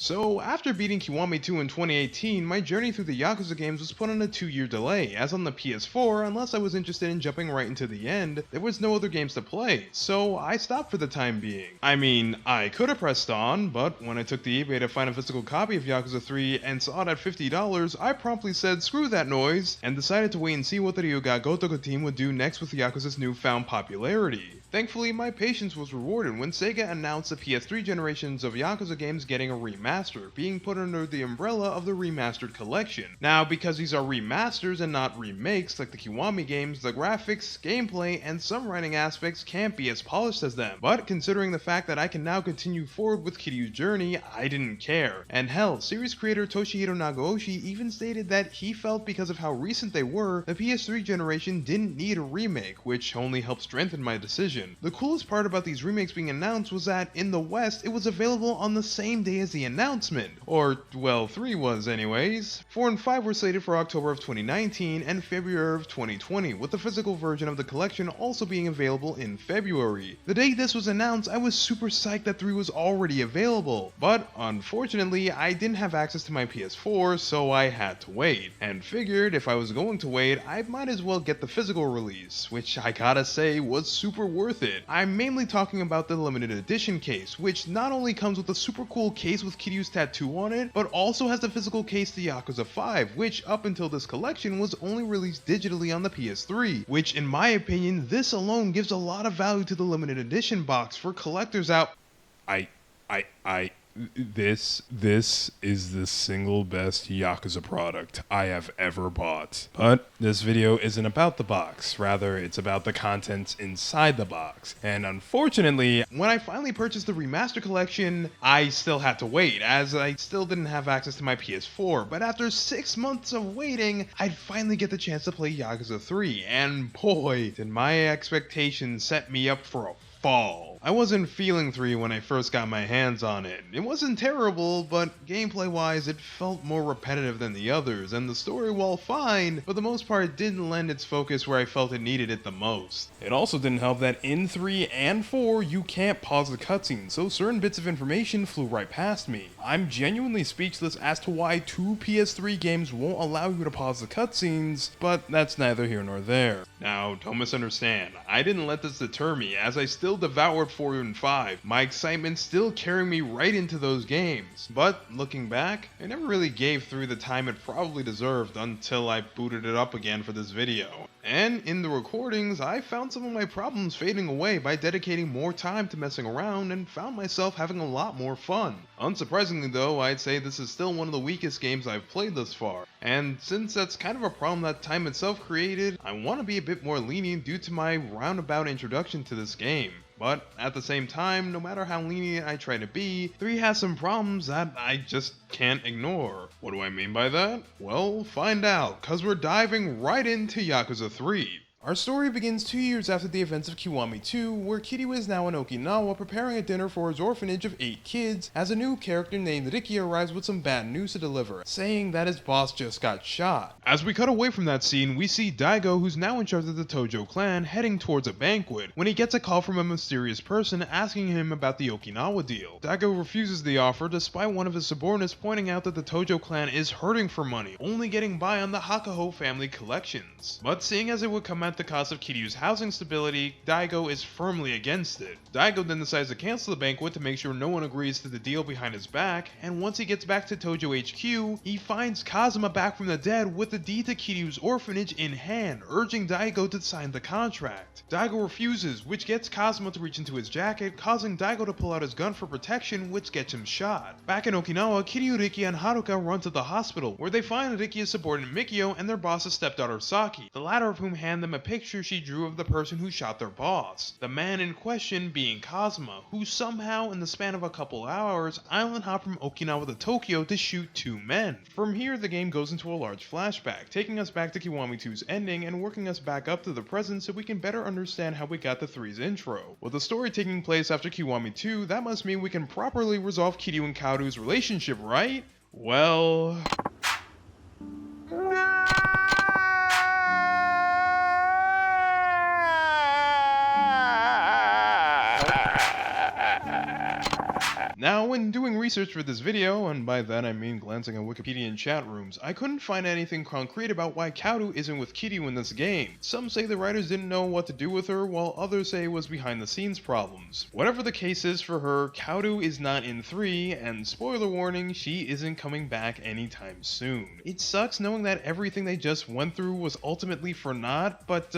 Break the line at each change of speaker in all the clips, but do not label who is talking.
So, after beating Kiwami 2 in 2018, my journey through the Yakuza games was put on a 2-year delay, as on the PS4, unless I was interested in jumping right into the end, there was no other games to play, so I stopped for the time being. I mean, I could have pressed on, but when I took the eBay to find a physical copy of Yakuza 3 and saw it at $50, I promptly said screw that noise, and decided to wait and see what the Ryuga Gotoku team would do next with Yakuza's newfound popularity. Thankfully, my patience was rewarded when Sega announced the PS3 generations of Yakuza games getting a remaster, being put under the umbrella of the Remastered collection. Now, because these are remasters and not remakes like the Kiwami games, the graphics, gameplay, and some writing aspects can't be as polished as them. But considering the fact that I can now continue forward with Kiryu's journey, I didn't care. And hell, series creator Toshihiro Nagaoshi even stated that he felt because of how recent they were, the PS3 generation didn't need a remake, which only helped strengthen my decision. The coolest part about these remakes being announced was that in the West, it was available on the same day as the announcement. Or, well, 3 was anyways. 4 and 5 were slated for October of 2019 and February of 2020, with the physical version of the collection also being available in February. The day this was announced, I was super psyched that 3 was already available, but unfortunately, I didn't have access to my PS4, so I had to wait, and figured if I was going to wait, I might as well get the physical release, which I gotta say was super worth it. I'm mainly talking about the limited edition case, which not only comes with a super cool case with Kiryu's tattoo on it, but also has the physical case to Yakuza 5, which up until this collection was only released digitally on the PS3, which in my opinion, this alone gives a lot of value to the limited edition box for collectors out.
This is the single best Yakuza product I have ever bought. But this video isn't about the box, rather it's about the contents inside the box. And unfortunately,
when I finally purchased the Remastered collection, I still had to wait, as I still didn't have access to my PS4, but after 6 months of waiting, I'd finally get the chance to play Yakuza 3, and boy, did my expectations set me up for a fall. I wasn't feeling 3 when I first got my hands on it. It wasn't terrible, but gameplay wise it felt more repetitive than the others, and the story, while fine, for the most part didn't lend its focus where I felt it needed it the most.
It also didn't help that in 3 and 4 you can't pause the cutscene, so certain bits of information flew right past me. I'm genuinely speechless as to why 2 PS3 games won't allow you to pause the cutscenes, but that's neither here nor there.
Now, don't misunderstand, I didn't let this deter me, as I still devoured 4 and 5, my excitement still carrying me right into those games. But looking back, I never really gave 3 the time it probably deserved until I booted it up again for this video. And in the recordings, I found some of my problems fading away by dedicating more time to messing around and found myself having a lot more fun. Unsurprisingly though, I'd say this is still one of the weakest games I've played thus far. And since that's kind of a problem that time itself created, I want to be a bit more lenient due to my roundabout introduction to this game. But at the same time, no matter how lenient I try to be, 3 has some problems that I just can't ignore. What do I mean by that? Well, find out, cause we're diving right into Yakuza 3.
Our story begins 2 years after the events of Kiwami 2, where Kiryu is now in Okinawa preparing a dinner for his orphanage of 8 kids, as a new character named Riki arrives with some bad news to deliver, saying that his boss just got shot.
As we cut away from that scene, we see Daigo, who's now in charge of the Tojo clan, heading towards a banquet, when he gets a call from a mysterious person asking him about the Okinawa deal. Daigo refuses the offer despite one of his subordinates pointing out that the Tojo clan is hurting for money, only getting by on the Hakaho family collections. But seeing as it would come at the cost of Kiryu's housing stability, Daigo is firmly against it. Daigo then decides to cancel the banquet to make sure no one agrees to the deal behind his back, and once he gets back to Tojo HQ, he finds Kazuma back from the dead with the deed to Kiryu's orphanage in hand, urging Daigo to sign the contract. Daigo refuses, which gets Kazuma to reach into his jacket, causing Daigo to pull out his gun for protection, which gets him shot. Back in Okinawa, Kiryu, Riki, and Haruka run to the hospital, where they find Riki's subordinate Mikio and their boss's stepdaughter Saki, the latter of whom hand them a picture she drew of the person who shot their boss, the man in question being Kazuma, who somehow in the span of a couple hours island hopped from Okinawa to Tokyo to shoot 2 men. From here the game goes into a large flashback, taking us back to Kiwami 2's ending and working us back up to the present so we can better understand how we got the 3's intro. With the story taking place after Kiwami 2, that must mean we can properly resolve Kiryu and Kaoru's relationship, right? Well... Now, when doing research for this video, and by that I mean glancing at Wikipedia and chat rooms, I couldn't find anything concrete about why Kaoru isn't with Kiryu in this game. Some say the writers didn't know what to do with her, while others say it was behind the scenes problems. Whatever the case is for her, Kaoru is not in 3, and spoiler warning, she isn't coming back anytime soon. It sucks knowing that everything they just went through was ultimately for naught, but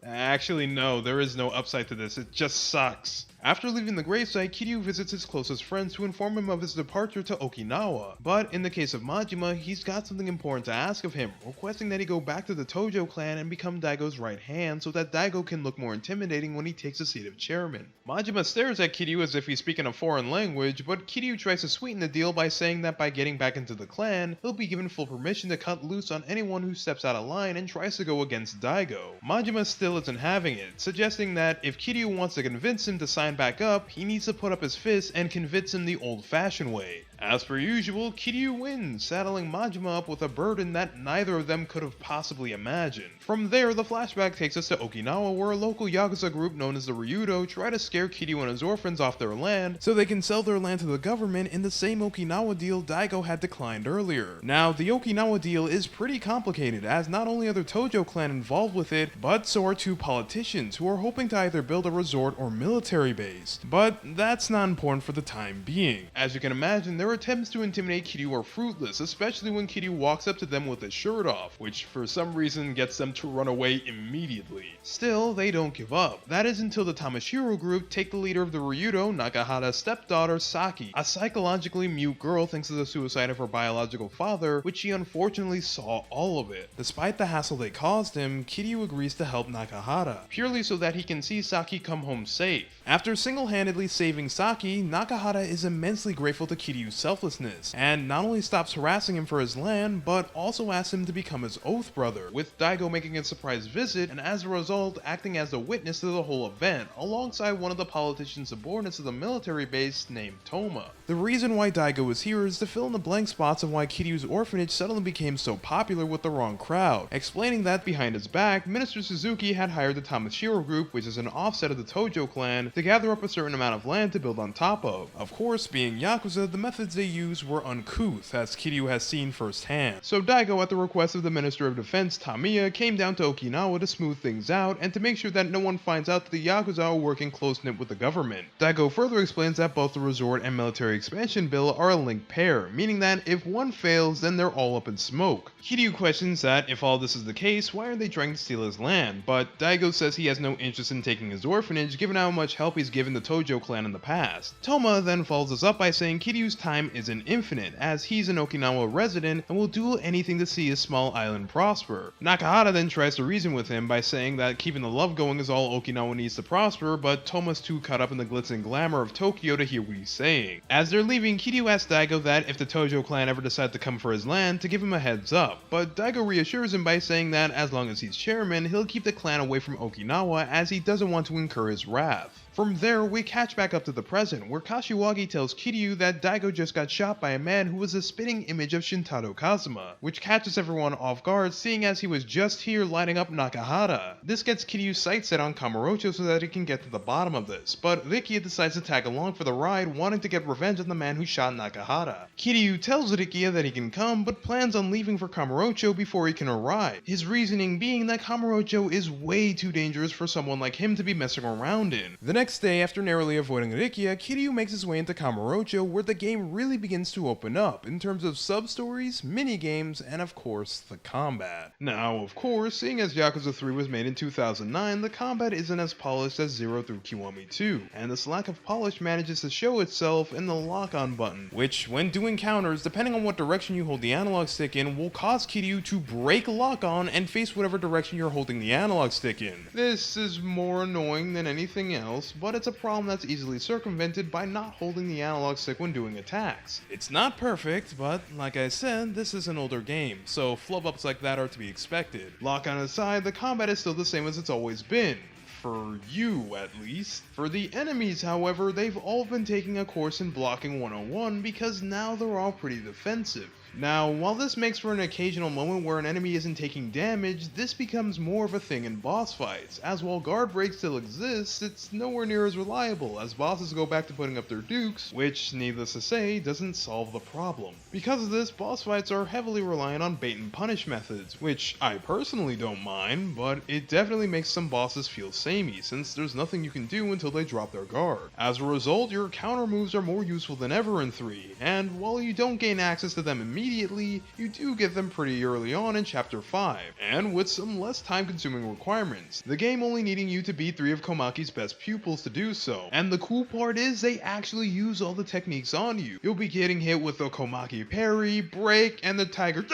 actually no, there is no upside to this, it just sucks. After leaving the gravesite, Kiryu visits his closest friends to inform him of his departure to Okinawa. But in the case of Majima, he's got something important to ask of him, requesting that he go back to the Tojo clan and become Daigo's right hand so that Daigo can look more intimidating when he takes the seat of chairman. Majima stares at Kiryu as if he's speaking a foreign language, but Kiryu tries to sweeten the deal by saying that by getting back into the clan, he'll be given full permission to cut loose on anyone who steps out of line and tries to go against Daigo. Majima still isn't having it, suggesting that if Kiryu wants to convince him to sign back up, he needs to put up his fist and convince him the old-fashioned way. As per usual, Kiryu wins, saddling Majima up with a burden that neither of them could have possibly imagined. From there, the flashback takes us to Okinawa, where a local Yakuza group known as the Ryudo try to scare Kiryu and his orphans off their land so they can sell their land to the government in the same Okinawa deal Daigo had declined earlier. Now, the Okinawa deal is pretty complicated, as not only are the Tojo clan involved with it, but so are two politicians who are hoping to either build a resort or military base. But that's not important for the time being. As you can imagine, their attempts to intimidate Kiryu are fruitless, especially when Kiryu walks up to them with his shirt off, which for some reason gets them to run away immediately. Still, they don't give up. That is until the Tamashiro group take the leader of the Ryudo, Nakahara's stepdaughter Saki. A psychologically mute girl thinks of the suicide of her biological father, which she unfortunately saw all of it. Despite the hassle they caused him, Kiryu agrees to help Nakahara, purely so that he can see Saki come home safe. After single-handedly saving Saki, Nakahara is immensely grateful to Kiryu's selflessness, and not only stops harassing him for his land, but also asks him to become his oath brother, with Daigo making a surprise visit, and as a result, acting as a witness to the whole event, alongside one of the politician's subordinates of the military base named Toma. The reason why Daigo is here is to fill in the blank spots of why Kiryu's orphanage suddenly became so popular with the wrong crowd, explaining that behind his back, Minister Suzuki had hired the Tamashiro group, which is an offset of the Tojo clan, to gather up a certain amount of land to build on top of. Of course, being Yakuza, the methods they used were uncouth, as Kiryu has seen firsthand. So Daigo, at the request of the Minister of Defense Tamiya, came down to Okinawa to smooth things out and to make sure that no one finds out that the Yakuza are working close-knit with the government. Daigo further explains that both the resort and military expansion bill are a linked pair, meaning that if one fails, then they're all up in smoke. Kiryu questions that if all this is the case, why are they trying to steal his land? But Daigo says he has no interest in taking his orphanage, given how much help he's given the Tojo clan in the past. Toma then follows us up by saying Kiryu's time isn't infinite, as he's an Okinawa resident and will do anything to see his small island prosper. Nakahara then tries to reason with him by saying that keeping the love going is all Okinawa needs to prosper, but Toma's too caught up in the glitz and glamour of Tokyo to hear what he's saying. As they're leaving, Kiryu asks Daigo that if the Tojo clan ever decide to come for his land, to give him a heads up, but Daigo reassures him by saying that as long as he's chairman, he'll keep the clan away from Okinawa as he doesn't want to incur his wrath. From there, we catch back up to the present, where Kashiwagi tells Kiryu that Daigo just got shot by a man who was a spitting image of Shintaro Kazuma, which catches everyone off guard seeing as he was just here lighting up Nakahara. This gets Kiryu's sights set on Kamurocho so that he can get to the bottom of this, but Rikia decides to tag along for the ride, wanting to get revenge on the man who shot Nakahara. Kiryu tells Rikia that he can come, but plans on leaving for Kamurocho before he can arrive, his reasoning being that Kamurocho is way too dangerous for someone like him to be messing around in. The next day, after narrowly avoiding Rikia, Kiryu makes his way into Kamurocho, where the game really begins to open up in terms of sub-stories, mini-games, and of course, the combat. Now, of course, seeing as Yakuza 3 was made in 2009, the combat isn't as polished as 0 through Kiwami 2, and this lack of polish manages to show itself in the lock-on button, which, when doing counters, depending on what direction you hold the analog stick in, will cause Kiryu to break lock-on and face whatever direction you're holding the analog stick in. This is more annoying than anything else, but it's a problem that's easily circumvented by not holding the analog stick when doing attacks. It's not perfect, but like I said, this is an older game, so flub-ups like that are to be expected. Lock-on aside, the combat is still the same as it's always been. For you, at least. For the enemies, however, they've all been taking a course in blocking 101 because now they're all pretty defensive. Now, while this makes for an occasional moment where an enemy isn't taking damage, this becomes more of a thing in boss fights, as while guard break still exists, it's nowhere near as reliable as bosses go back to putting up their dukes, which, needless to say, doesn't solve the problem. Because of this, boss fights are heavily reliant on bait and punish methods, which I personally don't mind, but it definitely makes some bosses feel samey, since there's nothing you can do until they drop their guard. As a result, your counter moves are more useful than ever in 3, and while you don't gain access to them immediately, you do get them pretty early on in Chapter 5, and with some less time-consuming requirements, the game only needing you to beat 3 of Komaki's best pupils to do so. And the cool part is they actually use all the techniques on you. You'll be getting hit with the Komaki parry, break, and the tiger.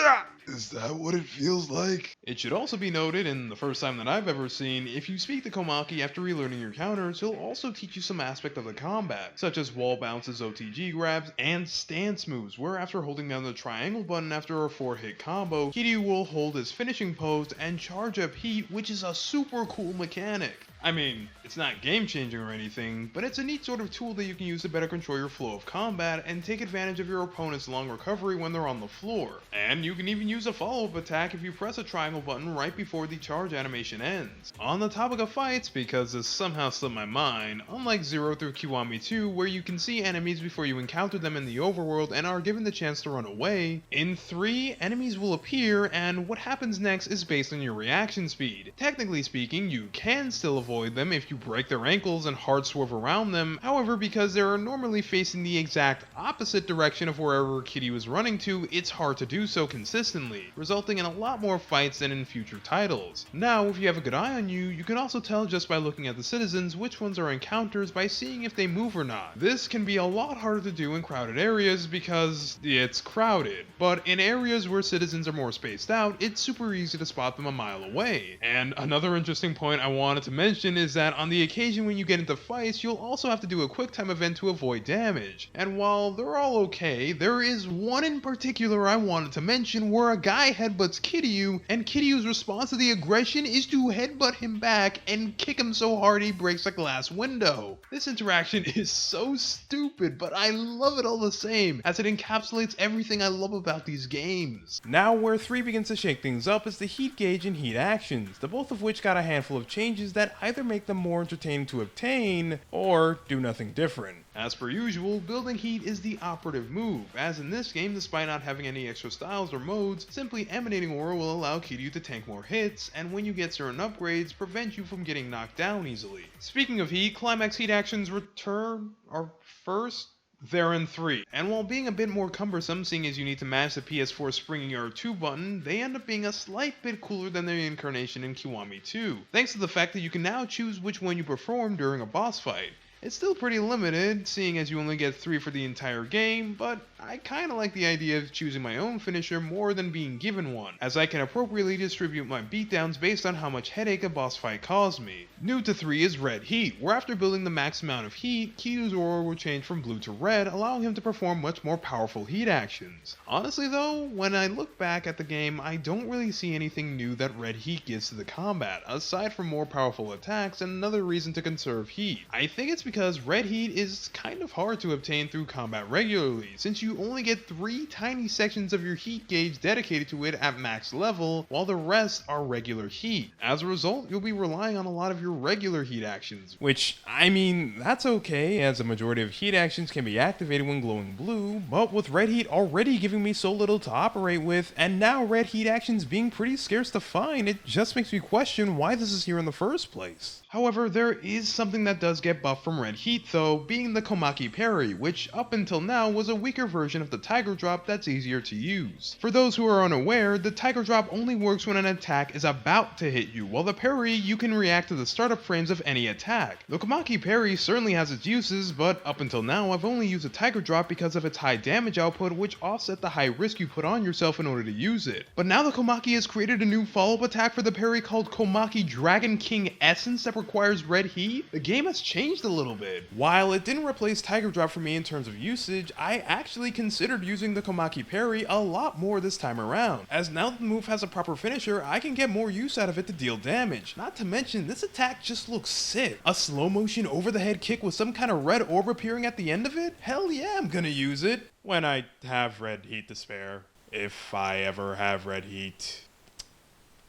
Is that what it feels like? It should also be noted, and the first time that I've ever seen, if you speak to Komaki after relearning your counters, he'll also teach you some aspect of the combat, such as wall bounces, OTG grabs, and stance moves, where after holding down the triangle button after a 4-hit combo, Kiryu will hold his finishing pose and charge up heat, which is a super cool mechanic. I mean, it's not game-changing or anything, but it's a neat sort of tool that you can use to better control your flow of combat and take advantage of your opponent's long recovery when they're on the floor. And you can even use a follow-up attack if you press a triangle button right before the charge animation ends. On the topic of fights, because this somehow slipped my mind, unlike 0 through Kiwami 2, where you can see enemies before you encounter them in the overworld and are given the chance to run away, in 3, enemies will appear and what happens next is based on your reaction speed. Technically speaking, you can still avoid them if you break their ankles and hard swerve around them, however, because they are normally facing the exact opposite direction of wherever Kiryu is running to, it's hard to do so consistently, resulting in a lot more fights than in future titles. Now, if you have a good eye on you, you can also tell just by looking at the citizens which ones are encounters by seeing if they move or not. This can be a lot harder to do in crowded areas because it's crowded, but in areas where citizens are more spaced out, it's super easy to spot them a mile away. And another interesting point I wanted to mention is that on the occasion when you get into fights, you'll also have to do a quick time event to avoid damage. And while they're all okay, there is one in particular I wanted to mention where a guy headbutts Kiryu, and Kiryu's response to the aggression is to headbutt him back and kick him so hard he breaks a glass window. This interaction is so stupid, but I love it all the same, as it encapsulates everything I love about these games.
Now where 3 begins to shake things up is the heat gauge and heat actions, the both of which got a handful of changes that either make them more entertaining to obtain, or do nothing different.
As per usual, building heat is the operative move, as in this game, despite not having any extra styles or modes, simply emanating aura will allow Kiryu to tank more hits, and when you get certain upgrades, prevent you from getting knocked down easily. Speaking of heat, climax heat actions return are first. They're in 3, and while being a bit more cumbersome seeing as you need to mash the PS4 springing R2 button, they end up being a slight bit cooler than their incarnation in Kiwami 2, thanks to the fact that you can now choose which one you perform during a boss fight. It's still pretty limited, seeing as you only get 3 for the entire game, but I kinda like the idea of choosing my own finisher more than being given one, as I can appropriately distribute my beatdowns based on how much headache a boss fight caused me. New to 3 is Red Heat, where after building the max amount of heat, Kiryu's aura will change from blue to red, allowing him to perform much more powerful heat actions. Honestly though, when I look back at the game, I don't really see anything new that Red Heat gives to the combat, aside from more powerful attacks and another reason to conserve heat. I think it's because Red Heat is kind of hard to obtain through combat regularly, since you only get 3 tiny sections of your heat gauge dedicated to it at max level, while the rest are regular heat. As a result, you'll be relying on a lot of your regular heat actions.
Which, I mean, that's okay, as a majority of heat actions can be activated when glowing blue, but with Red Heat already giving me so little to operate with, and now Red Heat actions being pretty scarce to find, it just makes me question why this is here in the first place.
However, there is something that does get buffed from Red Heat though, being the Komaki parry, which up until now was a weaker version of the Tiger Drop that's easier to use. For those who are unaware, the Tiger Drop only works when an attack is about to hit you, while the parry you can react to the startup frames of any attack. The Komaki parry certainly has its uses, but up until now I've only used a Tiger Drop because of its high damage output, which offset the high risk you put on yourself in order to use it. But now the Komaki has created a new follow-up attack for the parry called Komaki Dragon King Essence that requires Red Heat. The game has changed a little bit.
While it didn't replace Tiger Drop for me in terms of usage, I actually considered using the Komaki parry a lot more this time around, as now that the move has a proper finisher, I can get more use out of it to deal damage. Not to mention, this attack just looks sick. A slow motion over the head kick with some kind of red orb appearing at the end of it? Hell yeah, I'm gonna use it when I have Red Heat to spare. If I ever have red heat.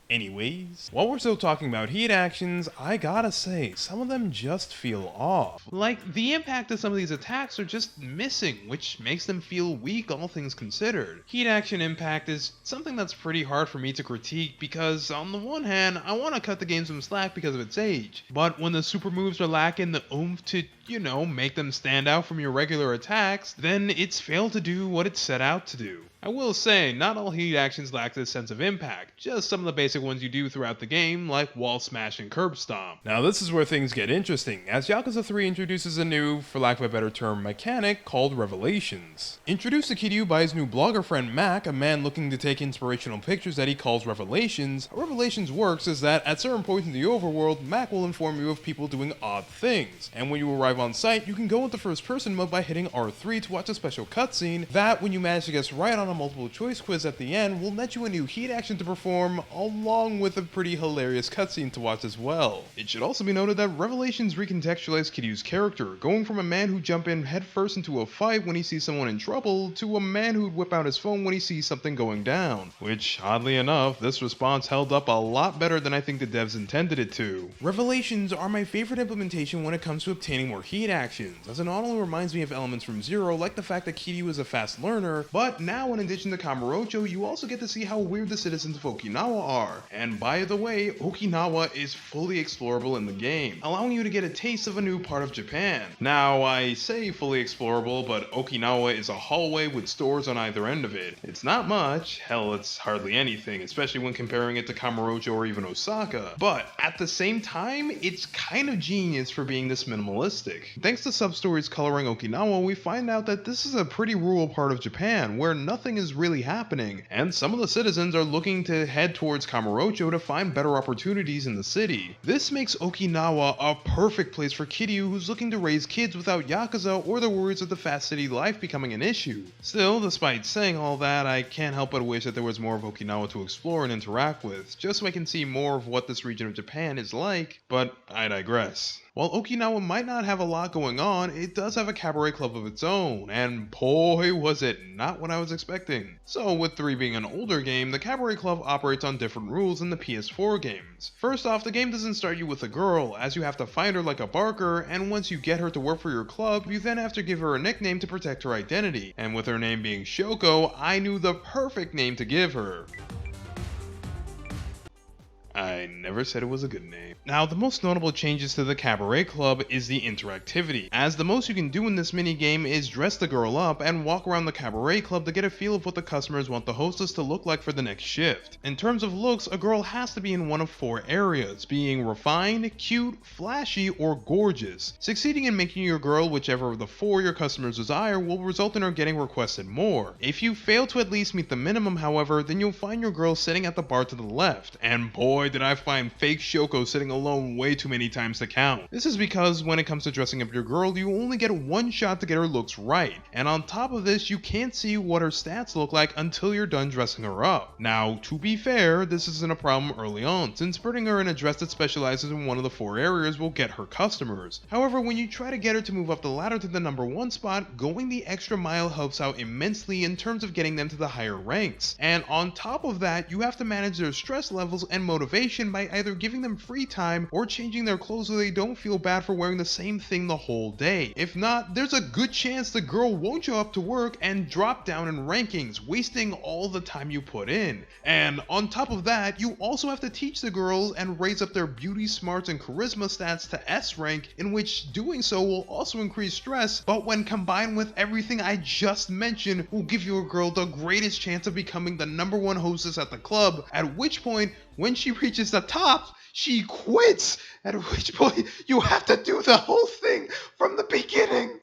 Anyways, while we're still talking about heat actions, I gotta say, some of them just feel off.
Like, the impact of some of these attacks are just missing, which makes them feel weak, all things considered. Heat action impact is something that's pretty hard for me to critique because, on the one hand, I want to cut the game some slack because of its age, but when the super moves are lacking the oomph to, make them stand out from your regular attacks, then it's failed to do what it set out to do. I will say, not all heat actions lack this sense of impact, just some of the basic ones you do throughout the game, like wall smash and curb stomp.
Now this is where things get interesting, as Yakuza 3 introduces a new, for lack of a better term, mechanic called Revelations. Introduced to Kiryu by his new blogger friend Mac, a man looking to take inspirational pictures that he calls Revelations, how Revelations works is that at certain points in the overworld, Mac will inform you of people doing odd things, and when you arrive on site, you can go into first person mode by hitting R3 to watch a special cutscene that, when you manage to guess right on a multiple choice quiz at the end, will net you a new heat action to perform, along with a pretty hilarious cutscene to watch as well.
It should also be noted that Revelations recontextualized Kiryu's character, going from a man who'd jump in headfirst into a fight when he sees someone in trouble, to a man who'd whip out his phone when he sees something going down. Which, oddly enough, this response held up a lot better than I think the devs intended it to.
Revelations are my favorite implementation when it comes to obtaining more heat actions, as it not only reminds me of elements from Zero, like the fact that Kiryu is a fast learner,
but now in addition to Kamurocho, you also get to see how weird the citizens of Okinawa are. And by the way, Okinawa is fully explorable in the game, allowing you to get a taste of a new part of Japan. Now, I say fully explorable, but Okinawa is a hallway with stores on either end of it. It's not much, hell, it's hardly anything, especially when comparing it to Kamurocho or even Osaka. But at the same time, it's kind of genius for being this minimalistic. Thanks to sub-stories coloring Okinawa, we find out that this is a pretty rural part of Japan, where nothing is really happening, and some of the citizens are looking to head towards Kamurocho to find better opportunities in the city. This makes Okinawa a perfect place for Kiryu, who's looking to raise kids without Yakuza or the worries of the fast city life becoming an issue. Still, despite saying all that, I can't help but wish that there was more of Okinawa to explore and interact with, just so I can see more of what this region of Japan is like, but I digress. While Okinawa might not have a lot going on, it does have a cabaret club of its own, and boy was it not what I was expecting. So with 3 being an older game, the cabaret club operates on different rules than the PS4 games. First off, the game doesn't start you with a girl, as you have to find her like a barker, and once you get her to work for your club, you then have to give her a nickname to protect her identity, and with her name being Shoko, I knew the perfect name to give her. I never said it was a good name. Now, the most notable changes to the Cabaret Club is the interactivity, as the most you can do in this minigame is dress the girl up and walk around the Cabaret Club to get a feel of what the customers want the hostess to look like for the next shift. In terms of looks, a girl has to be in one of 4 areas, being refined, cute, flashy, or gorgeous. Succeeding in making your girl whichever of the 4 your customers desire will result in her getting requested more. If you fail to at least meet the minimum, however, then you'll find your girl sitting at the bar to the left, and boy did I find fake Shoko sitting alone way too many times to count. This is because when it comes to dressing up your girl, you only get one shot to get her looks right, and on top of this, you can't see what her stats look like until you're done dressing her up. Now, to be fair, this isn't a problem early on, since putting her in a dress that specializes in one of the 4 areas will get her customers. However, when you try to get her to move up the ladder to the number 1 spot, going the extra mile helps out immensely in terms of getting them to the higher ranks. And on top of that, you have to manage their stress levels and motivation by either giving them free time or changing their clothes so they don't feel bad for wearing the same thing the whole day. If not, there's a good chance the girl won't show up to work and drop down in rankings, wasting all the time you put in. And on top of that, you also have to teach the girls and raise up their beauty, smarts, and charisma stats to S rank, in which doing so will also increase stress, but when combined with everything I just mentioned, will give your girl the greatest chance of becoming the number 1 hostess at the club, at which point, when she reaches the top, she quits, at which point you have to do the whole thing from the beginning.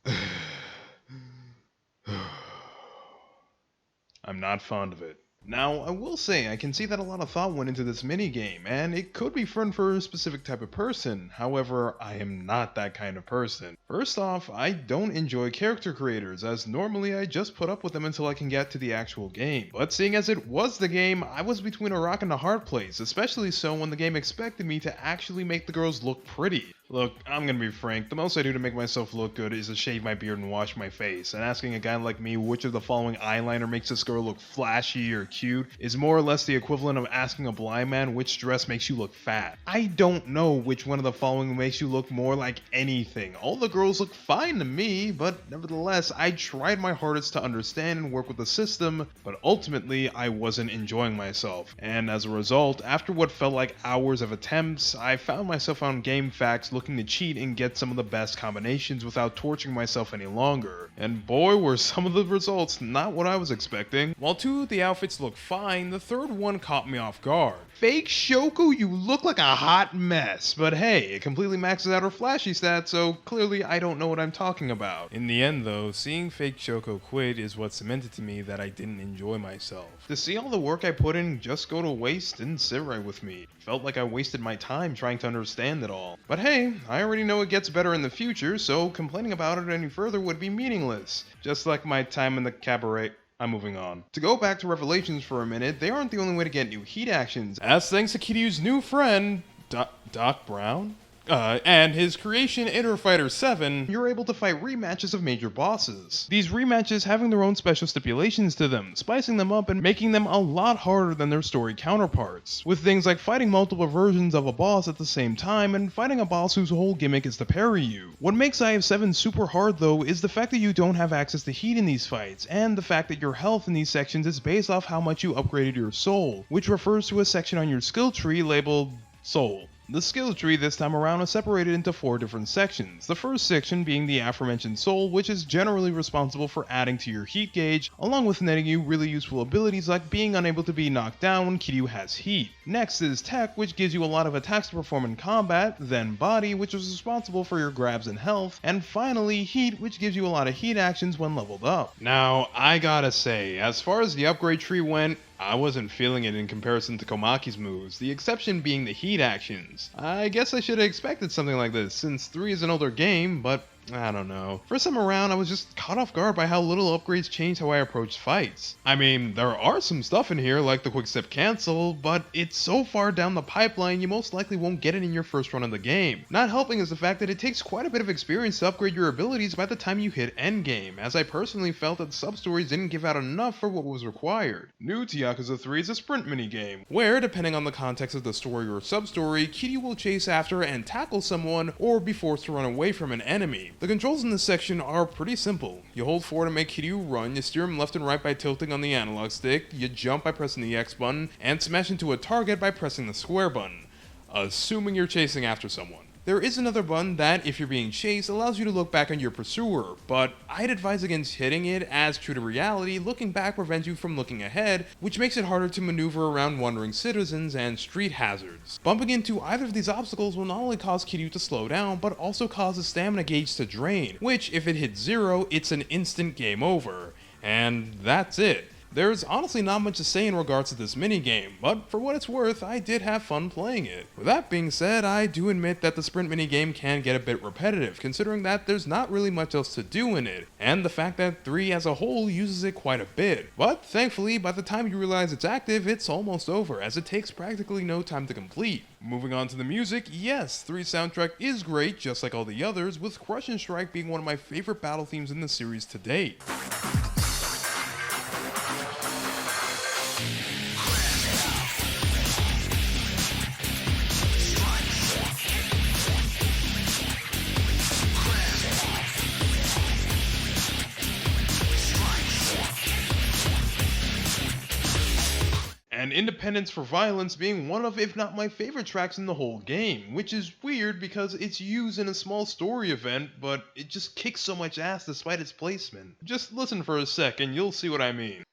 I'm not fond of it. Now, I will say, I can see that a lot of thought went into this minigame, and it could be fun for a specific type of person. However, I am not that kind of person. First off, I don't enjoy character creators, as normally I just put up with them until I can get to the actual game. But seeing as it was the game, I was between a rock and a hard place, especially so when the game expected me to actually make the girls look pretty. Look, I'm gonna be frank, the most I do to make myself look good is to shave my beard and wash my face, and asking a guy like me which of the following eyeliner makes this girl look flashy or cute is more or less the equivalent of asking a blind man which dress makes you look fat. I don't know which one of the following makes you look more like anything. All the girls look fine to me, but nevertheless, I tried my hardest to understand and work with the system, but ultimately I wasn't enjoying myself. And as a result, after what felt like hours of attempts, I found myself on GameFAQs looking to cheat and get some of the best combinations without torturing myself any longer. And boy, were some of the results not what I was expecting.
While two of the outfits look fine, the third one caught me off guard.
Fake Shoko, you look like a hot mess, but hey, it completely maxes out her flashy stats, so clearly I don't know what I'm talking about.
In the end though, seeing Fake Shoko quit is what cemented to me that I didn't enjoy myself.
To see all the work I put in just go to waste didn't sit right with me. Felt like I wasted my time trying to understand it all. But hey, I already know it gets better in the future, so complaining about it any further would be meaningless. Just like my time in the cabaret. I'm moving on. To go back to Revelations for a minute, they aren't the only way to get new heat actions.
As thanks to Kiryu's new friend, Doc Brown? And his creation Inner Fighter 7,
you're able to fight rematches of major bosses. These rematches having their own special stipulations to them, spicing them up and making them a lot harder than their story counterparts, with things like fighting multiple versions of a boss at the same time and fighting a boss whose whole gimmick is to parry you. What makes IF7 super hard though is the fact that you don't have access to heat in these fights, and the fact that your health in these sections is based off how much you upgraded your soul, which refers to a section on your skill tree labeled Soul. The skill tree this time around is separated into 4 different sections, the first section being the aforementioned soul, which is generally responsible for adding to your heat gauge, along with netting you really useful abilities like being unable to be knocked down when Kiryu has heat. Next is tech, which gives you a lot of attacks to perform in combat, then body, which is responsible for your grabs and health, and finally heat, which gives you a lot of heat actions when leveled up. Now, I gotta say, as far as the upgrade tree went, I wasn't feeling it in comparison to Komaki's moves, the exception being the heat actions. I guess I should have expected something like this, since 3 is an older game, but I don't know. First time around, I was just caught off guard by how little upgrades changed how I approached fights. I mean, there are some stuff in here like the quick step cancel, but it's so far down the pipeline you most likely won't get it in your first run of the game. Not helping is the fact that it takes quite a bit of experience to upgrade your abilities by the time you hit endgame, as I personally felt that sub-stories didn't give out enough for what was required. New to Yakuza 3 is a sprint minigame,
where, depending on the context of the story or sub-story, Kiryu will chase after and tackle someone or be forced to run away from an enemy. The controls in this section are pretty simple. You hold 4 to make Kiryu run, you steer him left and right by tilting on the analog stick, you jump by pressing the X button, and smash into a target by pressing the square button, assuming you're chasing after someone. There is another button that, if you're being chased, allows you to look back on your pursuer, but I'd advise against hitting it, as true to reality, looking back prevents you from looking ahead, which makes it harder to maneuver around wandering citizens and street hazards. Bumping into either of these obstacles will not only cause Kiryu to slow down, but also cause his stamina gauge to drain, which, if it hits 0, it's an instant game over. And that's it. There's honestly not much to say in regards to this minigame, but for what it's worth, I did have fun playing it. With that being said, I do admit that the sprint minigame can get a bit repetitive, considering that there's not really much else to do in it, and the fact that 3 as a whole uses it quite a bit. But thankfully, by the time you realize it's active, it's almost over, as it takes practically no time to complete. Moving on to the music, yes, 3's soundtrack is great, just like all the others, with Crush and Strike being one of my favorite battle themes in the series to date.
And Independence for Violence being one of, if not my favorite tracks in the whole game, which is weird because it's used in a small story event, but it just kicks so much ass despite its placement. Just listen for a sec and you'll see what I mean.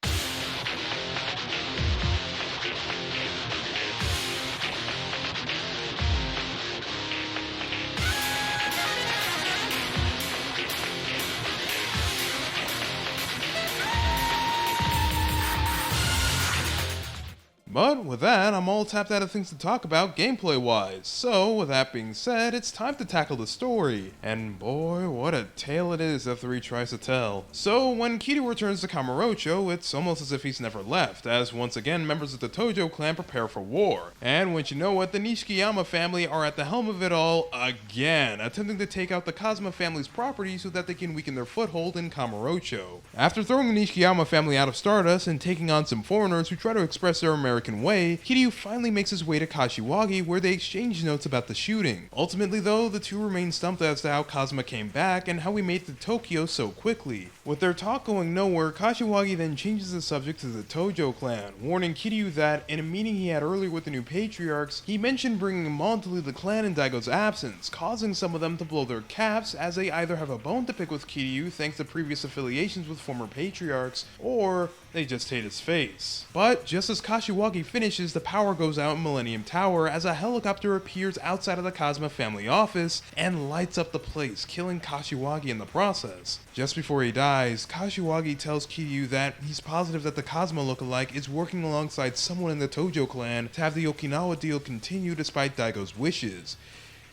But with that, I'm all tapped out of things to talk about gameplay wise. So with that being said, it's time to tackle the story. And boy, what a tale it is that 3 tries to tell. So when Kiryu returns to Kamurocho, it's almost as if he's never left, as once again members of the Tojo clan prepare for war. And once you know it, the Nishikiyama family are at the helm of it all again, attempting to take out the Kazuma family's property so that they can weaken their foothold in Kamurocho. After throwing the Nishikiyama family out of Stardust and taking on some foreigners who try to express their American way, Kiryu finally makes his way to Kashiwagi where they exchange notes about the shooting. Ultimately though, the two remain stumped as to how Kazuma came back and how he made it to Tokyo so quickly. With their talk going nowhere, Kashiwagi then changes the subject to the Tojo clan, warning Kiryu that in a meeting he had earlier with the new patriarchs, he mentioned bringing him on to lead the clan in Daigo's absence, causing some of them to blow their caps as they either have a bone to pick with Kiryu thanks to previous affiliations with former patriarchs, or they just hate his face. But just as Kashiwagi finishes, the power goes out in Millennium Tower as a helicopter appears outside of the Kazuma family office and lights up the place, killing Kashiwagi in the process. Just before he dies, Kashiwagi tells Kiryu that he's positive that the Kazuma lookalike is working alongside someone in the Tojo clan to have the Okinawa deal continue despite Daigo's wishes.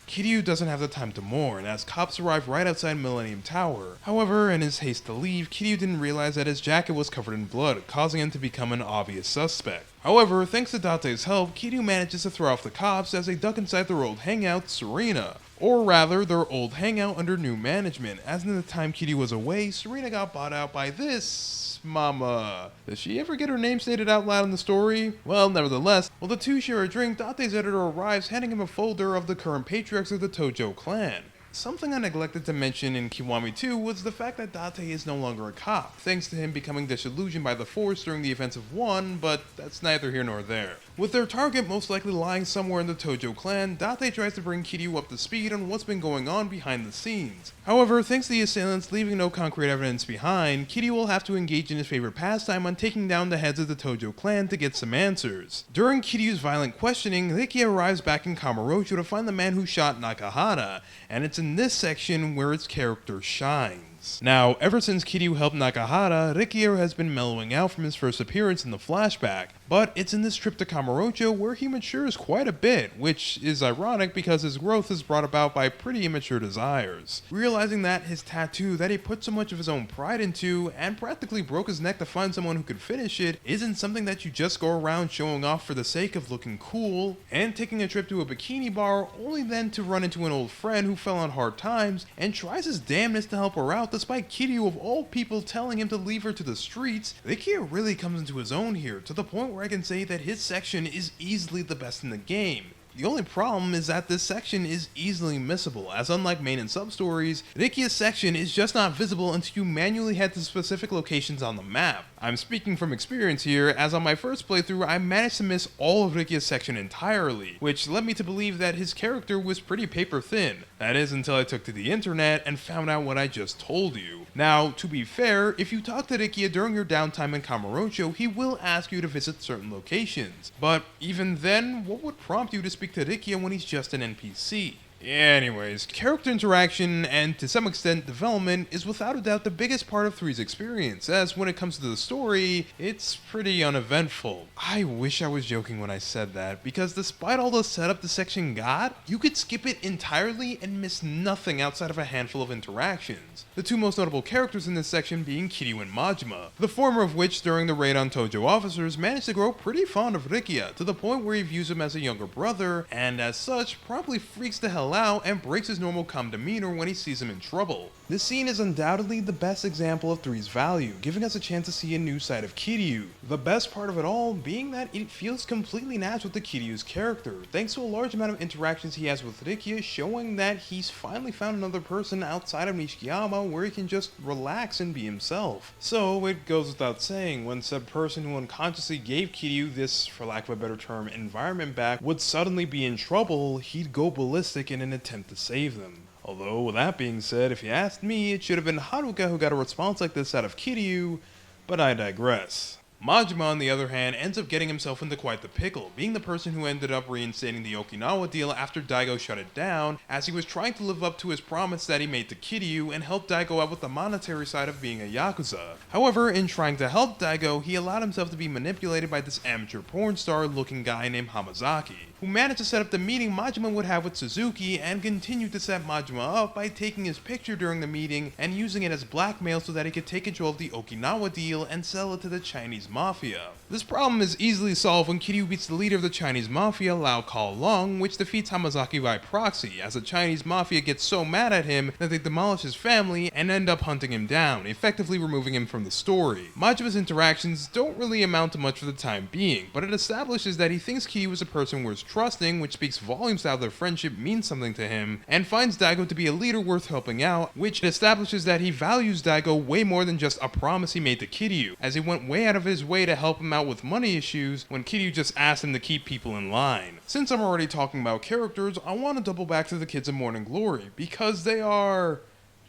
Kiryu doesn't have the time to mourn, as cops arrive right outside Millennium Tower. However, in his haste to leave, Kiryu didn't realize that his jacket was covered in blood, causing him to become an obvious suspect. However, thanks to Date's help, Kiryu manages to throw off the cops as they duck inside their old hangout, Serena. Or rather, their old hangout under new management, as in the time Kiryu was away, Serena got bought out by this mama. Does she ever get her name stated out loud in the story? Well, nevertheless, while the two share a drink, Date's editor arrives handing him a folder of the current patriarchs of the Tojo clan. Something I neglected to mention in Kiwami 2 was the fact that Date is no longer a cop, thanks to him becoming disillusioned by the Force during the events of 1, but that's neither here nor there. With their target most likely lying somewhere in the Tojo clan, Date tries to bring Kiryu up to speed on what's been going on behind the scenes. However, thanks to the assailants leaving no concrete evidence behind, Kiryu will have to engage in his favorite pastime on taking down the heads of the Tojo clan to get some answers. During Kiryu's violent questioning, Riku arrives back in Kamurocho to find the man who shot Nakahara, and it's in this section where its character shines. Now, ever since Kiryu helped Nakahara, Riku has been mellowing out from his first appearance in the flashback, but it's in this trip to Kamurocho where he matures quite a bit, which is ironic because his growth is brought about by pretty immature desires. Realizing that his tattoo that he put so much of his own pride into and practically broke his neck to find someone who could finish it isn't something that you just go around showing off for the sake of looking cool, and taking a trip to a bikini bar only then to run into an old friend who fell on hard times and tries his damnedest to help her out despite Kiryu of all people telling him to leave her to the streets. Riku really comes into his own here, to the point where I can say that his section is easily the best in the game. The only problem is that this section is easily missable, as unlike main and sub-stories, Riku's section is just not visible until you manually head to specific locations on the map. I'm speaking from experience here, as on my first playthrough I managed to miss all of Riku's section entirely, which led me to believe that his character was pretty paper thin. That is until I took to the internet and found out what I just told you. Now, to be fair, if you talk to Riku during your downtime in Kamurocho, he will ask you to visit certain locations. But even then, what would prompt you to speak to Riku when he's just an NPC? Anyways, character interaction and to some extent development is without a doubt the biggest part of 3's experience, as when it comes to the story, it's pretty uneventful. I wish I was joking when I said that, because despite all the setup the section got, you could skip it entirely and miss nothing outside of a handful of interactions. The two most notable characters in this section being Kiryu and Majima, the former of which during the raid on Tojo officers managed to grow pretty fond of Riku, to the point where he views him as a younger brother, and as such probably freaks the hell out and breaks his normal calm demeanor when he sees him in trouble. This scene is undoubtedly the best example of 3's value, giving us a chance to see a new side of Kiryu. The best part of it all being that it feels completely natural to Kiryu's character, thanks to a large amount of interactions he has with Riku, showing that he's finally found another person outside of Nishikiyama where he can just relax and be himself. So it goes without saying, when said person who unconsciously gave Kiryu this, for lack of a better term, environment back would suddenly be in trouble, he'd go ballistic in an attempt to save them. Although, with that being said, if you asked me, it should have been Haruka who got a response like this out of Kiryu, but I digress. Majima, on the other hand, ends up getting himself into quite the pickle, being the person who ended up reinstating the Okinawa deal after Daigo shut it down, as he was trying to live up to his promise that he made to Kiryu and help Daigo out with the monetary side of being a Yakuza. However, in trying to help Daigo, he allowed himself to be manipulated by this amateur porn star looking guy named Hamazaki, who managed to set up the meeting Majima would have with Suzuki and continued to set Majima up by taking his picture during the meeting and using it as blackmail so that he could take control of the Okinawa deal and sell it to the Chinese mafia. This problem is easily solved when Kiryu beats the leader of the Chinese mafia, Lao Kao Long, which defeats Hamazaki by proxy, as the Chinese mafia gets so mad at him that they demolish his family and end up hunting him down, effectively removing him from the story. Majima's interactions don't really amount to much for the time being, but it establishes that he thinks Kiryu is a person worth trusting, which speaks volumes to how their friendship means something to him, and finds Daigo to be a leader worth helping out, which establishes that he values Daigo way more than just a promise he made to Kiryu, as he went way out of his way to help him out with money issues when Kiryu just asked him to keep people in line. Since I'm already talking about characters, I want to double back to the kids of Morning Glory, because they are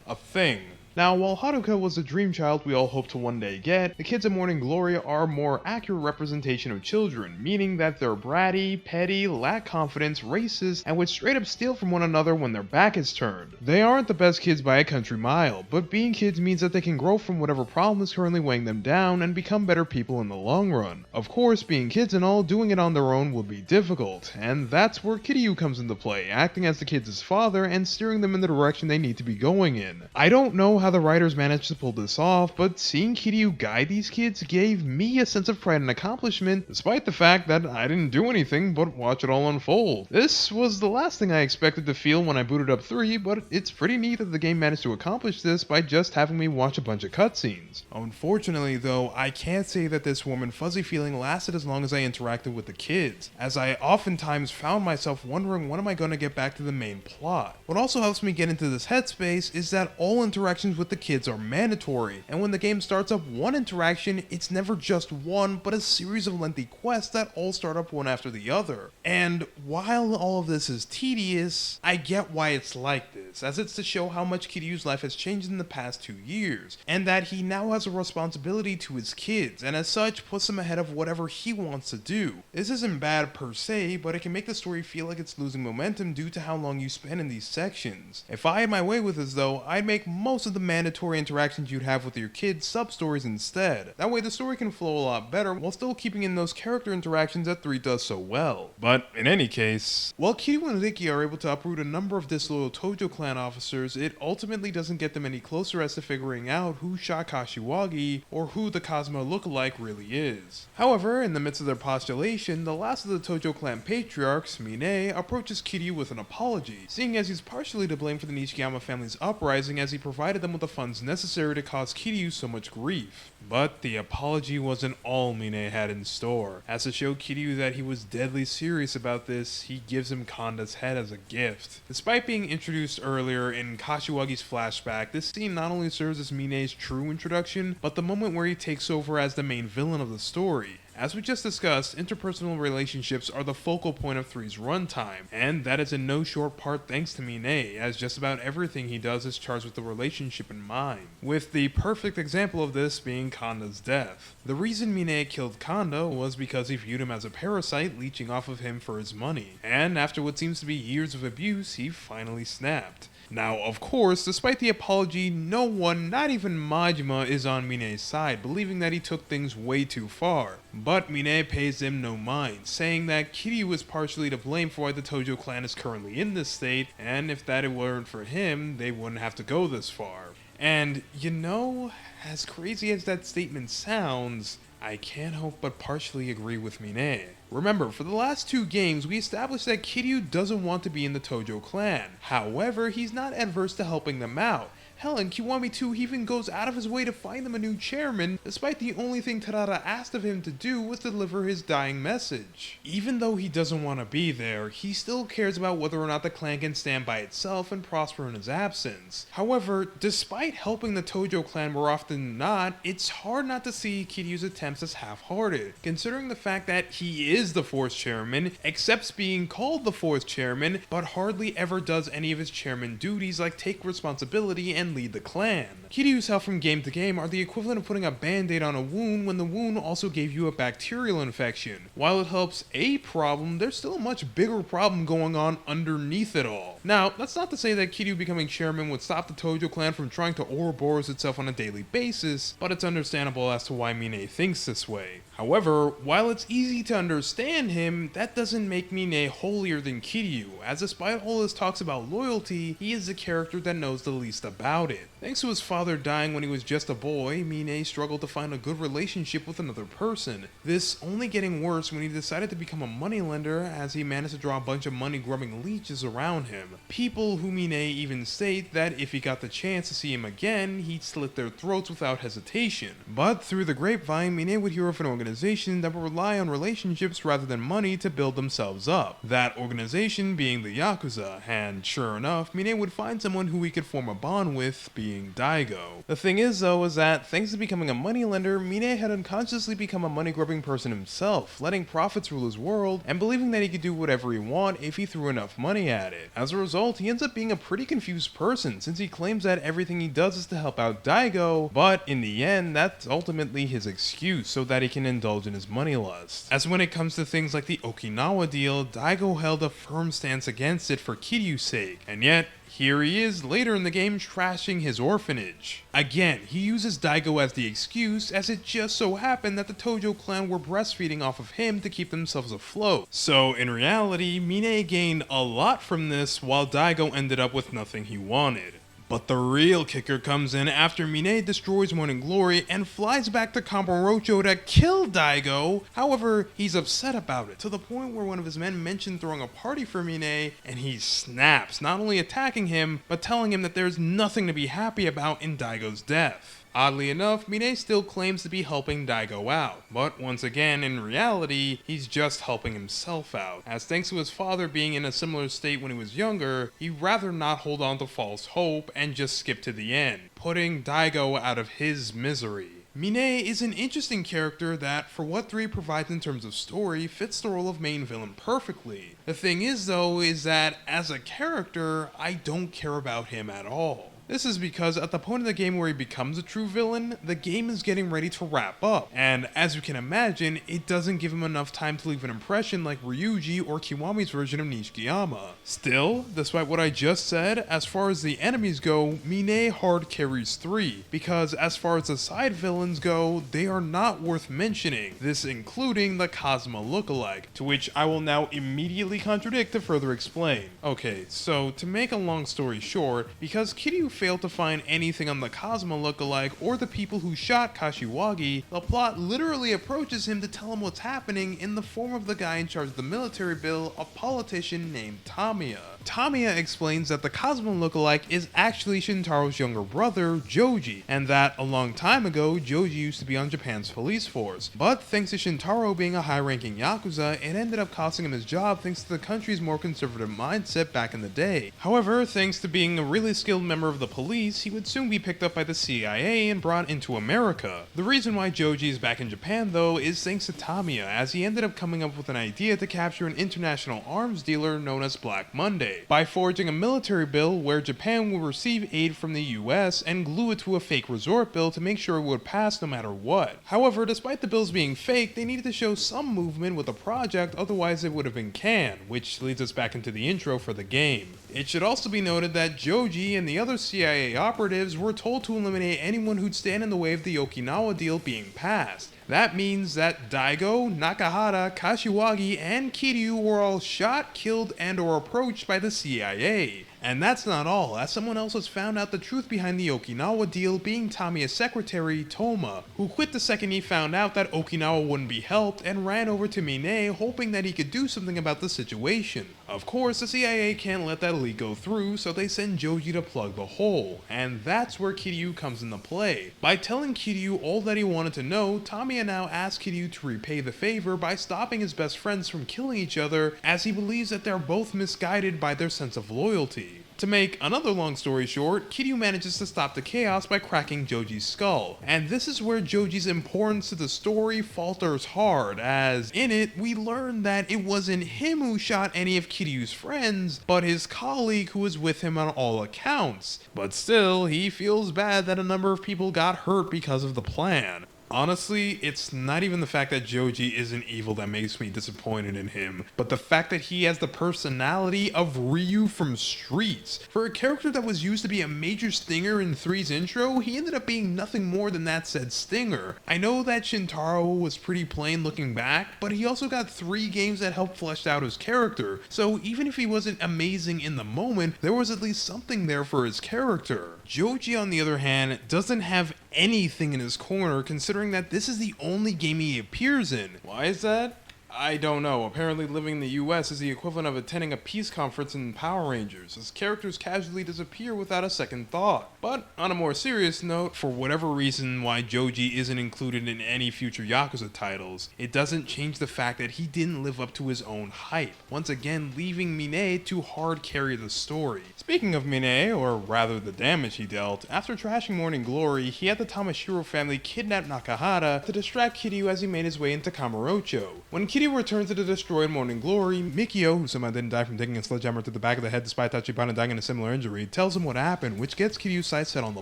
a thing.
Now, while Haruka was the dream child we all hope to one day get, the kids of Morning Glory are a more accurate representation of children, meaning that they're bratty, petty, lack confidence, racist, and would straight up steal from one another when their back is turned. They aren't the best kids by a country mile, but being kids means that they can grow from whatever problem is currently weighing them down and become better people in the long run. Of course, being kids and all, doing it on their own will be difficult, and that's where Kiryu comes into play, acting as the kids' father and steering them in the direction they need to be going in. I don't know how the writers managed to pull this off, but seeing Kiryu guide these kids gave me a sense of pride and accomplishment, despite the fact that I didn't do anything but watch it all unfold. This was the last thing I expected to feel when I booted up 3, but it's pretty neat that the game managed to accomplish this by just having me watch a bunch of cutscenes.
Unfortunately though, I can't say that this warm and fuzzy feeling lasted as long as I interacted with the kids, as I oftentimes found myself wondering when am I going to get back to the main plot. What also helps me get into this headspace is that all interactions with the kids are mandatory, and when the game starts up one interaction, it's never just one, but a series of lengthy quests that all start up one after the other. And while all of this is tedious, I get why it's like this, as it's to show how much Kiryu's life has changed in the past 2 years, and that he now has a responsibility to his kids, and as such puts them ahead of whatever he wants to do. This isn't bad per se, but it can make the story feel like it's losing momentum due to how long you spend in these sections. If I had my way with this though, I'd make most of the mandatory interactions you'd have with your kids sub-stories instead. That way the story can flow a lot better while still keeping in those character interactions that 3 does so well. But in any case, while Kiryu and Riki are able to uproot a number of disloyal Tojo clan officers, it ultimately doesn't get them any closer as to figuring out who shot Kashiwagi or who the Kazuma lookalike really is. However, in the midst of their postulation, the last of the Tojo clan patriarchs, Mine, approaches Kiryu with an apology, seeing as he's partially to blame for the Nishiyama family's uprising as he provided them with the funds necessary to cause Kiryu so much grief. But the apology wasn't all Mine had in store. As to show Kiryu that he was deadly serious about this, he gives him Kanda's head as a gift. Despite being introduced earlier in Kashiwagi's flashback, this scene not only serves as Mine's true introduction, but the moment where he takes over as the main villain of the story. As we just discussed, interpersonal relationships are the focal point of 3's runtime, and that is in no short part thanks to Mine, as just about everything he does is charged with the relationship in mind, with the perfect example of this being Kanda's death. The reason Mine killed Kanda was because he viewed him as a parasite leeching off of him for his money, and after what seems to be years of abuse, he finally snapped. Now, of course, despite the apology, no one, not even Majima, is on Mine's side, believing that he took things way too far. But Mine pays him no mind, saying that Kiryu is partially to blame for why the Tojo clan is currently in this state, and if that weren't for him, they wouldn't have to go this far. And, you know, as crazy as that statement sounds, I can't help but partially agree with Mine. Remember, for the last 2 games, we established that Kiryu doesn't want to be in the Tojo clan. However, he's not adverse to helping them out. Hell, in Kiwami 2, he even goes out of his way to find them a new chairman, despite the only thing Tadada asked of him to do was deliver his dying message. Even though he doesn't want to be there, he still cares about whether or not the clan can stand by itself and prosper in his absence. However, despite helping the Tojo clan more often than not, it's hard not to see Kiryu's attempts as half-hearted, considering the fact that he is the 4th chairman, accepts being called the 4th chairman, but hardly ever does any of his chairman duties like take responsibility and lead the clan.
Kiryu's help from game to game are the equivalent of putting a band-aid on a wound when the wound also gave you a bacterial infection. While it helps a problem, there's still a much bigger problem going on underneath it all. Now, that's not to say that Kiryu becoming chairman would stop the Tojo clan from trying to Ouroboros itself on a daily basis, but it's understandable as to why Mine thinks this way. However, while it's easy to understand him, that doesn't make Mine holier than Kiryu, as despite all his talks about loyalty, he is the character that knows the least about it. Thanks to his father dying when he was just a boy, Mine struggled to find a good relationship with another person. This only getting worse when he decided to become a moneylender as he managed to draw a bunch of money-grubbing leeches around him. People who Mine even state that if he got the chance to see him again, he'd slit their throats without hesitation. But through the grapevine, Mine would hear of an organization that would rely on relationships rather than money to build themselves up. That organization being the Yakuza, and sure enough, Mine would find someone who he could form a bond with, being Daigo. The thing is though, is that thanks to becoming a moneylender, Mine had unconsciously become a money-grubbing person himself, letting profits rule his world, and believing that he could do whatever he want if he threw enough money at it. As a result, he ends up being a pretty confused person, since he claims that everything he does is to help out Daigo, but in the end, that's ultimately his excuse so that he can indulge in his money lust. As when it comes to things like the Okinawa deal, Daigo held a firm stance against it for Kiryu's sake, and yet, here he is later in the game trashing his orphanage. Again, he uses Daigo as the excuse, as it just so happened that the Tojo clan were breastfeeding off of him to keep themselves afloat. So in reality, Mine gained a lot from this while Daigo ended up with nothing he wanted. But the real kicker comes in after Mine destroys Morning Glory and flies back to Kamurocho to kill Daigo. However, he's upset about it, to the point where one of his men mentioned throwing a party for Mine, and he snaps, not only attacking him, but telling him that there's nothing to be happy about in Daigo's death. Oddly enough, Mine still claims to be helping Daigo out, but once again, in reality, he's just helping himself out, as thanks to his father being in a similar state when he was younger, he'd rather not hold on to false hope and just skip to the end, putting Daigo out of his misery. Mine is an interesting character that, for what 3 provides in terms of story, fits the role of main villain perfectly. The thing is though, is that as a character, I don't care about him at all. This is because at the point of the game where he becomes a true villain, the game is getting ready to wrap up, and as you can imagine, it doesn't give him enough time to leave an impression like Ryuji or Kiwami's version of Nishikiyama. Still, despite what I just said, as far as the enemies go, Mine hard carries 3, because as far as the side villains go, they are not worth mentioning, this including the Kazuma lookalike, to which I will now immediately contradict to further explain. Okay, so to make a long story short, because Kiryu failed to find anything on the Kazuma lookalike or the people who shot Kashiwagi, the plot literally approaches him to tell him what's happening in the form of the guy in charge of the military bill, a politician named Tamiya. Tamiya explains that the Kazuma lookalike is actually Shintaro's younger brother, Joji, and that a long time ago, Joji used to be on Japan's police force. But thanks to Shintaro being a high-ranking Yakuza, it ended up costing him his job thanks to the country's more conservative mindset back in the day. However, thanks to being a really skilled member of the police, he would soon be picked up by the CIA and brought into America. The reason why Joji is back in Japan though is thanks to Tamiya, as he ended up coming up with an idea to capture an international arms dealer known as Black Monday, by forging a military bill where Japan would receive aid from the US and glue it to a fake resort bill to make sure it would pass no matter what. However, despite the bills being fake, they needed to show some movement with the project, otherwise it would have been canned, which leads us back into the intro for the game. It should also be noted that Joji and the other CIA operatives were told to eliminate anyone who'd stand in the way of the Okinawa deal being passed. That means that Daigo, Nakahara, Kashiwagi, and Kiryu were all shot, killed, and or approached by the CIA. And that's not all, as someone else has found out the truth behind the Okinawa deal, being Tamiya's secretary, Toma, who quit the second he found out that Okinawa wouldn't be helped and ran over to Mine hoping that he could do something about the situation. Of course, the CIA can't let that leak go through, so they send Joji to plug the hole, and that's where Kiryu comes into play. By telling Kiryu all that he wanted to know, Tamiya now asks Kiryu to repay the favor by stopping his best friends from killing each other, as he believes that they're both misguided by their sense of loyalty.
To make another long story short, Kiryu manages to stop the chaos by cracking Joji's skull, and this is where Joji's importance to the story falters hard, as in it we learn that it wasn't him who shot any of Kiryu's friends, but his colleague who was with him on all accounts. But still, he feels bad that a number of people got hurt because of the plan. Honestly, it's not even the fact that Joji isn't evil that makes me disappointed in him, but the fact that he has the personality of Ryu from Streets. For a character that was used to be a major stinger in 3's intro, he ended up being nothing more than that said stinger. I know that Shintaro was pretty plain looking back, but he also got 3 games that helped flesh out his character, so even if he wasn't amazing in the moment, there was at least something there for his character. Joji, on the other hand, doesn't have anything in his corner, considering that this is the only game he appears in. Why is that? I don't know. Apparently living in the US is the equivalent of attending a peace conference in Power Rangers, as characters casually disappear without a second thought. But on a more serious note, for whatever reason why Joji isn't included in any future Yakuza titles, it doesn't change the fact that he didn't live up to his own hype, once again leaving Mine to hard carry the story. Speaking of Mine, or rather the damage he dealt, after trashing Morning Glory, he had the Tamashiro family kidnap Nakahara to distract Kiryu as he made his way into Kamurocho. When Kiryu returned to the destroyed Morning Glory, Mikio, who somehow didn't die from taking a sledgehammer to the back of the head despite Tachibana dying in a similar injury, tells him what happened, which gets Kiryu's sights set on the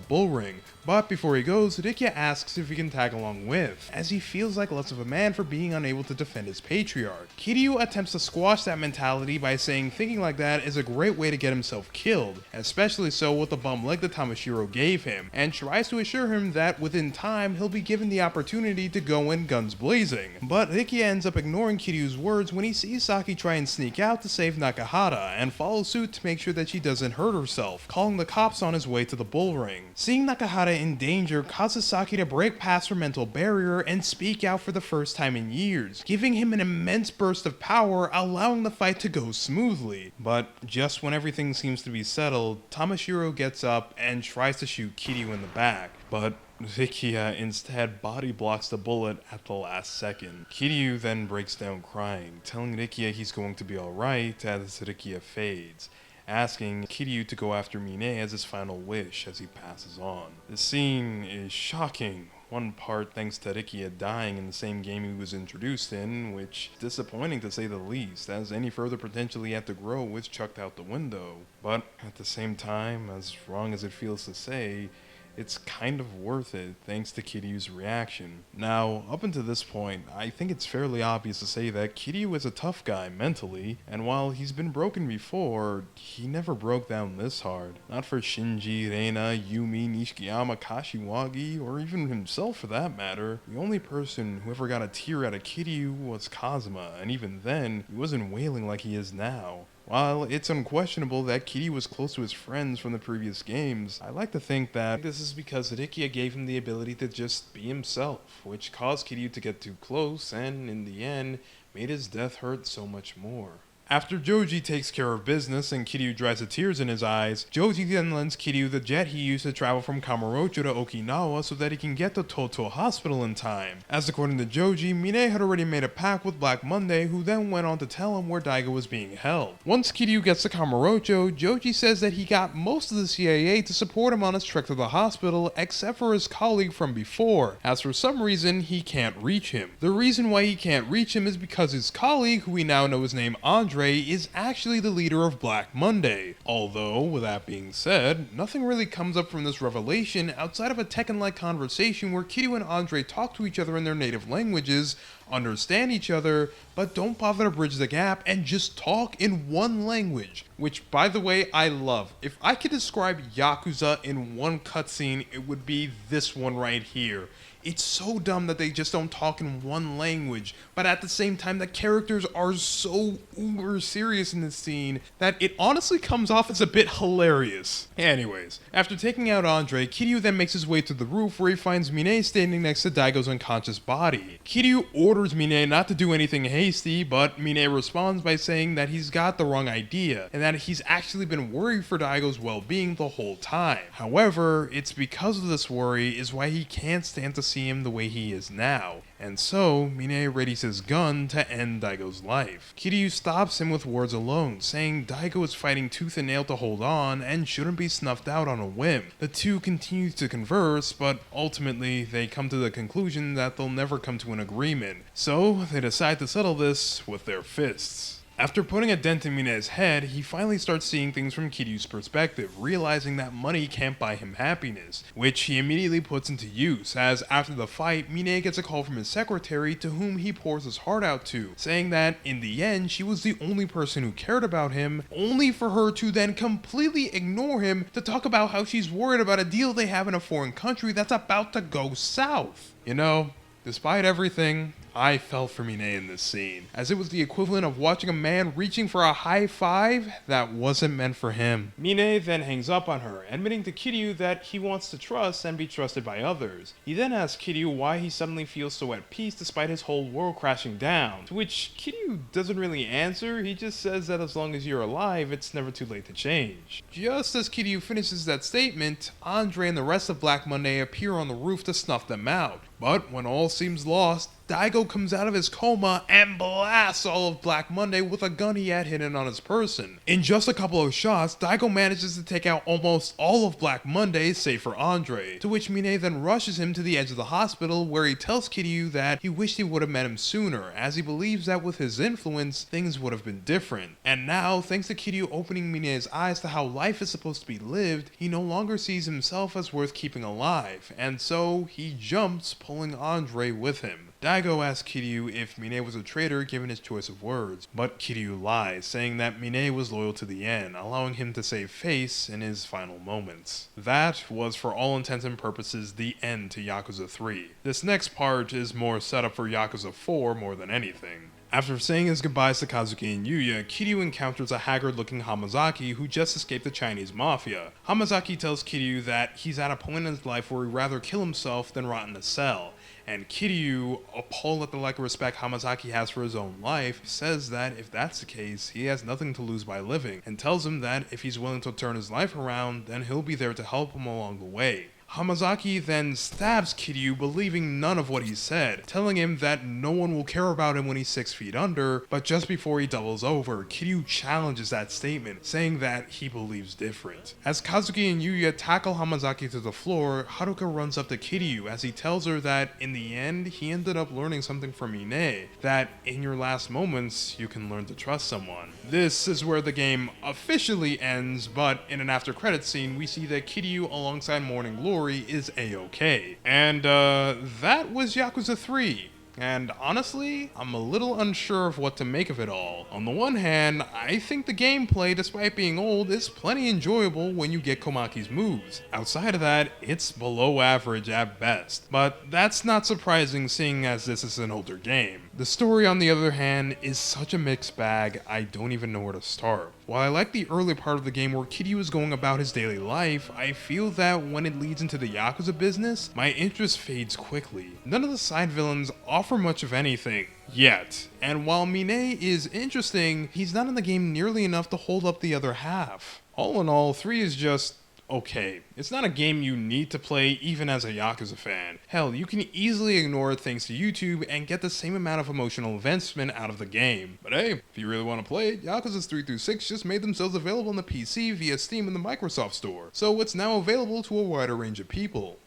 bull ring. But before he goes, Rikia asks if he can tag along with, as he feels like less of a man for being unable to defend his patriarch. Kiryu attempts to squash that mentality by saying thinking like that is a great way to get himself killed, especially so with the bum leg that Tamashiro gave him, and tries to assure him that within time he'll be given the opportunity to go in guns blazing. But Rikia ends up ignoring Kiryu's words when he sees Saki try and sneak out to save Nakahara, and follows suit to make sure that she doesn't hurt herself, calling the cops on his way to the bull ring. Seeing Nakahara in danger causes Saki to break past her mental barrier and speak out for the first time in years, giving him an immense burst of power, allowing the fight to go smoothly. But just when everything seems to be settled, Tamashiro gets up and tries to shoot Kiryu in the back, but Rikia instead body blocks the bullet at the last second. Kiryu then breaks down crying, telling Rikia he's going to be alright as Rikia fades, asking Kiryu to go after Mine as his final wish as he passes on. The scene is shocking, one part thanks to Rikia dying in the same game he was introduced in, which is disappointing to say the least, as any further potential he had to grow was chucked out the window. But at the same time, as wrong as it feels to say, it's kind of worth it thanks to Kiryu's reaction. Now, up until this point, I think it's fairly obvious to say that Kiryu is a tough guy mentally, and while he's been broken before, he never broke down this hard. Not for Shinji, Reina, Yumi, Nishikiyama, Kashiwagi, or even himself for that matter. The only person who ever got a tear out of Kiryu was Kazuma, and even then, he wasn't wailing like he is now. While it's unquestionable that Kiryu was close to his friends from the previous games, I like to think that this is because Rikia gave him the ability to just be himself, which caused Kiryu to get too close and, in the end, made his death hurt so much more. After Joji takes care of business and Kiryu dries the tears in his eyes, Joji then lends Kiryu the jet he used to travel from Kamurocho to Okinawa so that he can get to Toto Hospital in time. As according to Joji, Mine had already made a pact with Black Monday, who then went on to tell him where Daigo was being held. Once Kiryu gets to Kamurocho, Joji says that he got most of the CIA to support him on his trek to the hospital, except for his colleague from before, as for some reason he can't reach him. The reason why he can't reach him is because his colleague, who we now know is named Andre, is actually the leader of Black Monday. Although, with that being said, nothing really comes up from this revelation outside of a Tekken-like conversation where Kiryu and Andre talk to each other in their native languages, understand each other, but don't bother to bridge the gap and just talk in one language. Which, by the way, I love. If I could describe Yakuza in one cutscene, it would be this one right here. It's so dumb that they just don't talk in one language, but at the same time the characters are so uber serious in this scene that it honestly comes off as a bit hilarious. Anyways, after taking out Andre, Kiryu then makes his way to the roof where he finds Mine standing next to Daigo's unconscious body. Kiryu orders Mine not to do anything hasty, but Mine responds by saying that he's got the wrong idea, and that he's actually been worried for Daigo's well-being the whole time. However, it's because of this worry is why he can't stand to see see him the way he is now. And so, Mine readies his gun to end Daigo's life. Kiryu stops him with words alone, saying Daigo is fighting tooth and nail to hold on and shouldn't be snuffed out on a whim. The two continue to converse, but ultimately they come to the conclusion that they'll never come to an agreement. So they decide to settle this with their fists. After putting a dent in Mine's head, he finally starts seeing things from Kiryu's perspective, realizing that money can't buy him happiness, which he immediately puts into use, as after the fight, Mine gets a call from his secretary to whom he pours his heart out to, saying that in the end she was the only person who cared about him, only for her to then completely ignore him to talk about how she's worried about a deal they have in a foreign country that's about to go south. You know, despite everything, I felt for Mine in this scene, as it was the equivalent of watching a man reaching for a high five that wasn't meant for him.
Mine then hangs up on her, admitting to Kiryu that he wants to trust and be trusted by others. He then asks Kiryu why he suddenly feels so at peace despite his whole world crashing down, to which Kiryu doesn't really answer. He just says that as long as you're alive, it's never too late to change.
Just as Kiryu finishes that statement, Andre and the rest of Black Monday appear on the roof to snuff them out. But when all seems lost, Daigo comes out of his coma and blasts all of Black Monday with a gun he had hidden on his person. In just a couple of shots, Daigo manages to take out almost all of Black Monday save for Andre, to which Mine then rushes him to the edge of the hospital where he tells Kiryu that he wished he would have met him sooner, as he believes that with his influence, things would have been different. And now, thanks to Kiryu opening Mine's eyes to how life is supposed to be lived, he no longer sees himself as worth keeping alive, and so he jumps, pulling Andre with him. Daigo asks Kiryu if Mine was a traitor given his choice of words, but Kiryu lies, saying that Mine was loyal to the end, allowing him to save face in his final moments. That was for all intents and purposes the end to Yakuza 3. This next part is more set up for Yakuza 4 more than anything. After saying his goodbyes to Kazuki and Yuya, Kiryu encounters a haggard-looking Hamazaki who just escaped the Chinese mafia. Hamazaki tells Kiryu that he's at a point in his life where he'd rather kill himself than rot in a cell. And Kiryu, appalled at the lack of respect Hamazaki has for his own life, says that if that's the case, he has nothing to lose by living, and tells him that if he's willing to turn his life around, then he'll be there to help him along the way. Hamazaki then stabs Kiryu, believing none of what he said, telling him that no one will care about him when he's 6 feet under, but just before he doubles over, Kiryu challenges that statement, saying that he believes different. As Kazuki and Yuya tackle Hamazaki to the floor, Haruka runs up to Kiryu as he tells her that in the end, he ended up learning something from Mine, that in your last moments, you can learn to trust someone. This is where the game officially ends, but in an after credits scene, we see that Kiryu alongside Morning Glory is a-okay. And that was Yakuza 3. And honestly, I'm a little unsure of what to make of it all. On the one hand, I think the gameplay, despite being old, is plenty enjoyable when you get Komaki's moves. Outside of that, it's below average at best. But that's not surprising seeing as this is an older game. The story, on the other hand, is such a mixed bag, I don't even know where to start. While I like the early part of the game where Kiryu is going about his daily life, I feel that when it leads into the Yakuza business, my interest fades quickly. None of the side villains offer much of anything. Yet. And while Mine is interesting, he's not in the game nearly enough to hold up the other half. All in all, 3 is just okay. It's not a game you need to play even as a Yakuza fan. Hell, you can easily ignore it thanks to YouTube and get the same amount of emotional investment out of the game. But hey, if you really want to play it, Yakuza's 3 through 6 just made themselves available on the PC via Steam and the Microsoft Store, so it's now available to a wider range of people.